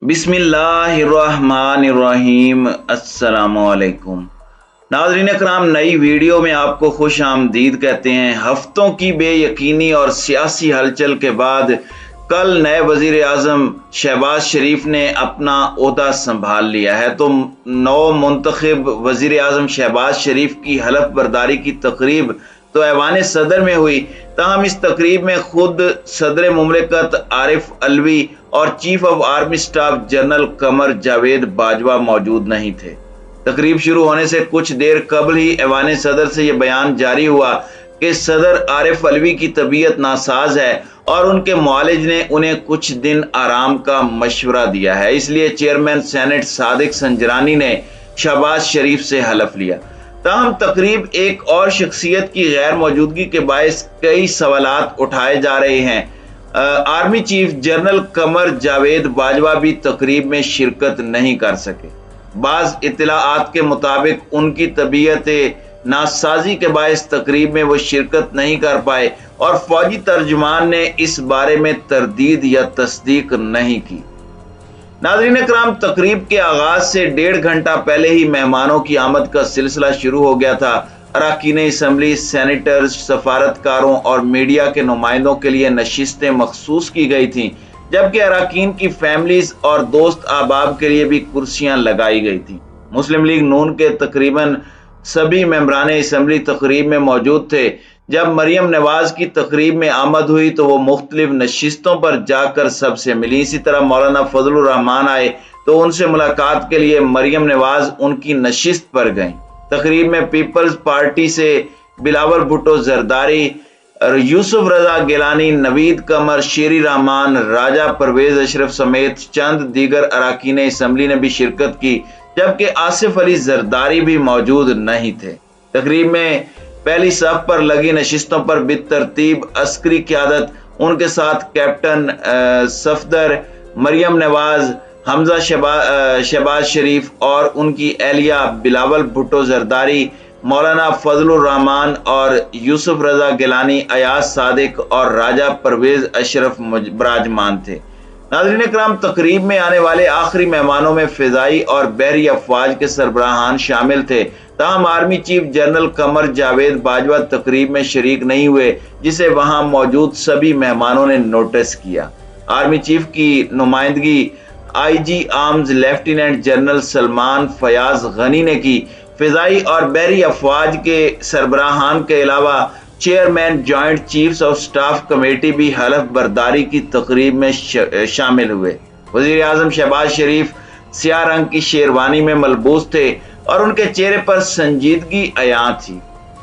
बिस्मिल्लाहिर्रहमानिर्रहीम। अस्सलामुअलैकुम नाज़रीन कराम, नई वीडियो में आपको खुश आमदीद कहते हैं। हफ्तों की बेयकीनी और सियासी हलचल के बाद कल नए वज़ीर आज़म शहबाज शरीफ ने अपना ओहदा संभाल लिया है। तो नौ मुंतखब वज़ीर आज़म शहबाज शरीफ की हलफ बर्दारी की तकरीब तो ऐवान सदर में हुई, ताहम इस तकरीब में खुद सदर मुमलिकत आरिफ अलवी और chief of army staff general Qamar Javed Bajwa मौजूद नहीं थे। तकरीब शुरू होने से कुछ देर कबल ही ऐवान सदर से यह बयान जारी हुआ कि सदर आरिफ अलवी की तबीयत नासाज है और उनके मुआलिज ने उन्हें कुछ दिन आराम का मशवरा दिया है। इसलिए चेयरमैन सेनेट सादिक संजरानी ने शहबाज शरीफ से हलफ लिया। ताहम तकरीब एक और शख्सियत की गैर मौजूदगी के बायस कई सवालात उठाए जा रहे हैं। Army chief general Qamar Javed Bajwa भी तकरीब में शिरकत नहीं कर सके। बाज़ इत्तलाआत के मुताबिक उनकी तबीयत नासाजी के बायस तकरीब में वो शिरकत नहीं कर पाए और फौजी तर्जुमान ने इस बारे में तरदीद या तस्दीक नहीं की। नाज़रीन कराम, तकरीब के आगाज से 1.5 घंटा पहले ही मेहमानों की आमद का सिलसिला शुरू हो गया था। अरकान असम्बली, सेनेटर्स, सफारतकारों और मीडिया के नुमाइंदों के लिए नशिस्तें मखसूस की गई थीं, जबकि अरकान की फैमिलीज और दोस्त अहबाब के लिए भी कुर्सियां लगाई गई थीं। मुस्लिम लीग नून के तकरीबन सभी मेंबरान असम्बली तकरीब में मौजूद थे। जब मरियम नवाज की तकरीब में आमद हुई तो वो मुख्तलिफ नशिस्तों पर जाकर सबसे मिली। इसी तरह मौलाना फजलुर रहमान आए तो उनसे मुलाकात के लिए मरियम नवाज उनकी नशिस्त पर गईं। तकरीब में पीपल्स पार्टी से बिलावल भुट्टो जरदारी, यूसुफ रजा गिलानी, नवीद कमर, शेरी रहमान, राजा परवेज अशरफ समेत चंद दीगर अरकान असम्बली ने भी शिरकत की, जबकि आसिफ अली जरदारी भी मौजूद नहीं थे। तकरीब में पहली सफ पर लगी नशिस्तों पर बितरतीब अस्करी क़यादत, उनके साथ कैप्टन सफदर, मरियम नवाज, हमजा शहबाज शरीफ और उनकी एहलिया बिलावल भुट्टो जरदारी, मौलाना फजलुर रहमान और यूसुफ रजा गिलानी, अयाज सादिक और राजा परवेज अशरफ बराजमान थे। नाज़रीन कराम, तकरीब में आने वाले आखिरी मेहमानों में फ़िज़ाई और बहरी अफवाज के सरबराहान शामिल थे। ताहम army chief general Qamar Javed Bajwa तकरीब में शरीक नहीं हुए, जिसे वहां मौजूद सभी मेहमानों ने नोटिस किया। आर्मी चीफ की नुमाइंदगी IG arms lieutenant general Salman Fayaz Ghani ने की। फ़िज़ाई और बहरी अफवाज के सरबराहान के अलावा chairman joint chiefs of staff committee भी हलफ बर्दारी की तकरीब में शामिल हुए। वज़ीर आज़म शहबाज शरीफ स्याह रंग की शेरवानी में मलबूस थे और उनके चेहरे पर संजीदगी अयां थी।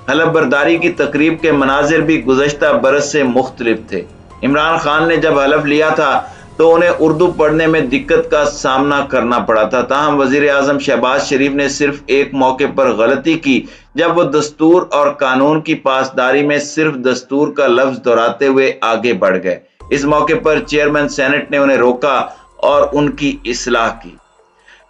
हलफ बर्दारी की तकरीब के मनाजिर भी गुज़श्ता बरस से मुख्तलिफ थे। इमरान खान ने जब हलफ लिया था तो उन्हें उर्दू पढ़ने में दिक्कत का सामना करना पड़ा था। ताहम वज़ीर आज़म शहबाज शरीफ ने सिर्फ एक मौके पर गलती की, जब वो दस्तूर और कानून की पासदारी में सिर्फ दस्तूर का लफ्ज दोहराते हुए आगे बढ़ गए। इस मौके पर चेयरमैन सेनेट ने उन्हें रोका और उनकी इस्लाह की।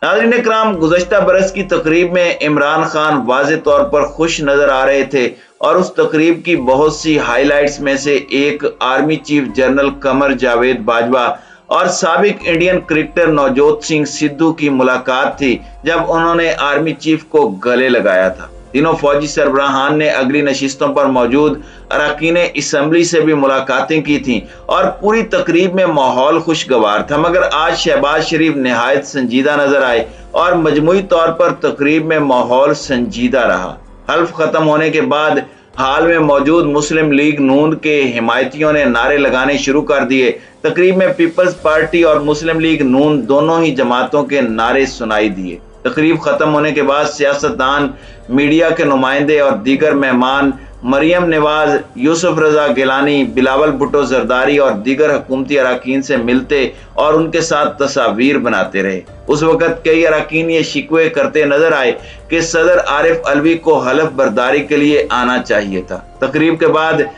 नाज़रीन कराम, गुज़श्ता बरस की तकरीब में इमरान खान वाज़े तौर पर खुश नजर आ रहे थे और उस तकरीब की बहुत सी हाईलाइट्स में से एक army chief general Qamar Javed Bajwa और साबिक इंडियन क्रिकेटर नवजोत सिंह सिद्धू की मुलाकात थी, जब उन्होंने आर्मी चीफ को गले लगाया था। तीनों फौजी सरबराहान ने अगली नशिस्तों पर मौजूद अरकान असम्बली से भी मुलाकातें की थीं और पूरी तकरीब में माहौल खुशगवार था। मगर आज शहबाज शरीफ निहायत संजीदा नजर आए और मजमूई तौर पर तकरीब में माहौल संजीदा रहा। हल्फ खत्म होने के बाद हाल में मौजूद मुस्लिम लीग नून के हिमायतियों ने नारे लगाने शुरू कर दिए। तकरीब में पीपल्स पार्टी और मुस्लिम लीग नून दोनों ही जमातों के नारे सुनाई दिए। तकरीब खत्म होने के बाद सियासतदान, मीडिया के नुमाइंदे और दीगर मेहमान मरियम नवाज, यूसुफ रजा गिलानी, बिलावल भुट्टो जरदारी और दीगर हुकूमती अरकान से मिलते और उनके साथ तस्वीर बनाते रहे। उस वक़्त कई अरकान ये शिकवे करते नजर आए कि सदर आरिफ अलवी को हलफ बर्दारी के लिए आना चाहिए था। तकरीब के बाद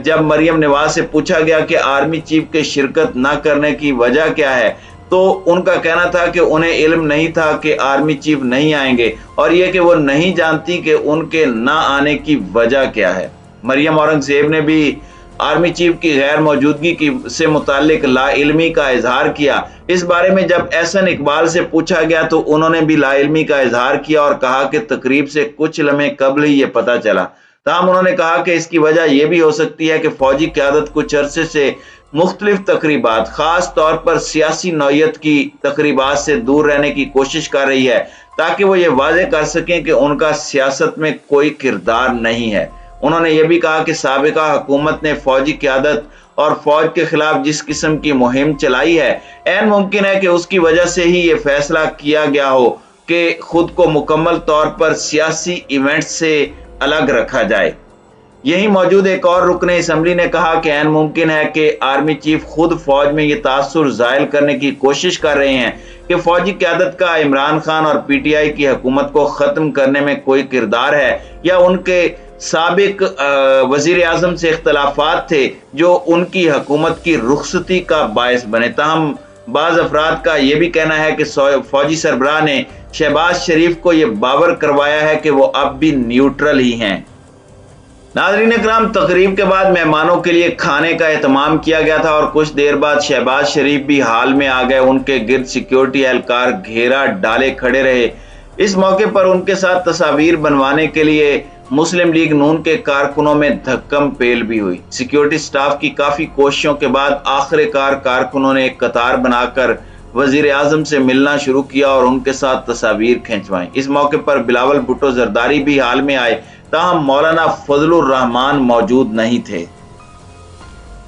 जब मरियम नवाज से पूछा गया कि आर्मी चीफ के शिरकत न करने की वजह क्या है, तो उनका कहना था कि उन्हें इल्म नहीं था कि आर्मी चीफ नहीं आएंगे और यह कि वो नहीं जानती कि उनके ना आने की वजह क्या है। मरियम औरंगजेब ने भी आर्मी चीफ की गैर मौजूदगी से मुताल्लिक लाइल्मी का इजहार किया। इस बारे में जब एहसन इकबाल से पूछा गया तो उन्होंने भी लाइल्मी का इजहार किया और कहा कि तकरीब से कुछ लम्हे कबल ही ये पता चला। ताहम उन्होंने कहा कि इसकी वजह यह भी हो सकती है कि फौजी क़यादत कुछ अरसे से मुख्तलिफ तकरीबात, खास तौर पर सियासी नौयत की तकरीबात से दूर रहने की कोशिश कर रही है ताकि वो ये वाज़े कर सकें कि उनका सियासत में कोई किरदार नहीं है। उन्होंने ये भी कहा कि साबिका हुकूमत ने फौजी क़यादत और फौज के खिलाफ जिस किस्म की मुहिम चलाई है, ऐन मुमकिन है कि उसकी वजह से ही ये फैसला किया गया हो कि खुद को मुकम्मल तौर पर सियासी इवेंट्स से अलग रखा जाए। यही मौजूद एक और रुकन असम्बली ने कहा कि ऐन मुमकिन है कि आर्मी चीफ खुद फौज में ये तासुर ज़ाहिर करने की कोशिश कर रहे हैं कि फौजी क़यादत का इमरान खान और पीटीआई की हुकूमत को ख़त्म करने में कोई किरदार है या उनके साबिक वज़ीर आज़म से इख्तलाफात थे जो उनकी हुकूमत की रुखसती का बायस बने। ताहम बाज़ अफराद का यह भी कहना है कि फौजी सरबराह ने शहबाज शरीफ को यह बावर करवाया है कि वो अब भी न्यूट्रल ही हैं। नाज़रीन इकराम, तकरीब के बाद मेहमानों के लिए खाने का एहतमाम किया गया था और कुछ देर बाद शहबाज शरीफ भी हाल में आ गए। उनके गिर्द सिक्योरिटी एहलकार घेरा डाले खड़े रहे। इस मौके पर उनके साथ तस्वीर बनवाने के लिए मुस्लिम लीग नून के कारकुनों में धक्कम पेल भी हुई। सिक्योरिटी स्टाफ की काफी कोशिशों के बाद आखिरकार कारकुनों ने एक कतार बनाकर वजीर आजम से मिलना शुरू किया और उनके साथ तस्वीर खिंचवाई। इस मौके पर बिलावल भुट्टो जरदारी भी हाल में आए, ताहम मौलाना फजलुर रहमान मौजूद नहीं थे।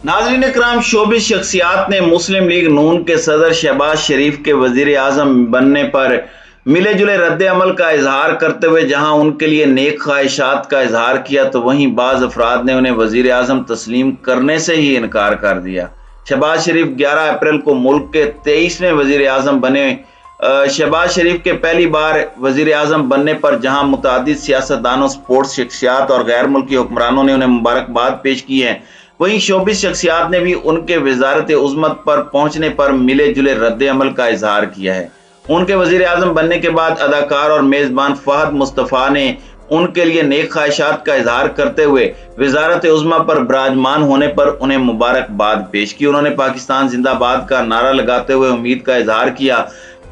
नाज़रीन इकराम, शोबिस शख्सियात ने मुस्लिम लीग नून के सदर शहबाज शरीफ के वजीर आजम बनने पर मिले जुले रद्द अमल का इजहार करते हुए जहां उनके लिए नेक ख्वाहिशात का इजहार किया, तो वहीं बाज़ अफराद ने उन्हें वजीर आजम तस्लीम करने से ही इनकार कर दिया। शहबाज शरीफ 11 अप्रैल को मुल्क के 23वें वजीर आजम बने। शहबाज शरीफ के पहली बार वजीर आजम बनने पर जहां मुतादिद सियासतदानों, स्पोर्ट्स शख्सियात और गैर मुल्की हुक्मरानों ने उन्हें मुबारकबाद पेश की है, वहीं शोबिस शख्सियात ने भी उनके वजारत उज़्मत पर पहुंचने पर मिले जुले रद्द अमल का इजहार किया है। उनके वजीर आजम बनने के बाद अदाकार और मेजबान फहद मुस्तफ़ा ने उनके लिए नेक ख्वाहिशात का इजहार करते हुए वजारत उज़्मा पर विराजमान होने पर उन्हें मुबारकबाद पेश की। उन्होंने पाकिस्तान जिंदाबाद का नारा लगाते हुए उम्मीद का इजहार किया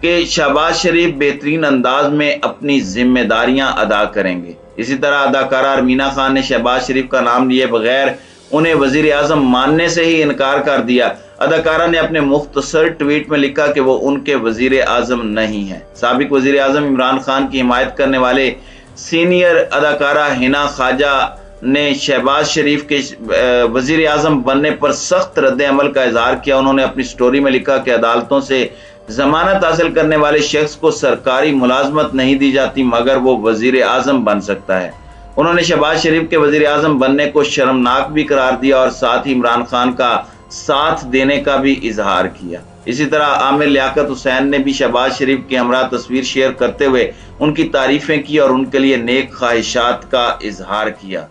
कि शहबाज शरीफ बेहतरीन अंदाज में अपनी जिम्मेदारियां अदा करेंगे। इसी तरह अदाकारा अरमीना खान ने शहबाज शरीफ का नाम लिए बगैर उन्हें वजीर आजम मानने से ही इनकार कर दिया। अदाकारा ने अपने मुख्तसर ट्वीट में लिखा कि वो उनके वजीर आजम नहीं है। साबिक वजीर आजम इमरान खान की हिमायत करने वाले सीनियर अदाकारा हिना ख्वाजा ने शहबाज शरीफ के वजीर आजम बनने पर सख्त रद्द अमल का इजहार किया। उन्होंने अपनी स्टोरी में लिखा कि अदालतों से जमानत हासिल करने वाले शख्स को सरकारी मुलाजमत नहीं दी जाती मगर वो वजीर आजम बन सकता है। उन्होंने शहबाज शरीफ के वजीर आजम बनने को शर्मनाक भी करार दिया और साथ ही इमरान खान का साथ देने का भी इजहार किया। इसी तरह आमिर लियाकत हुसैन ने भी शहबाज शरीफ के हमरा तस्वीर शेयर करते हुए उनकी तारीफें की और उनके लिए नेक ख्वाहिशात का इजहार किया।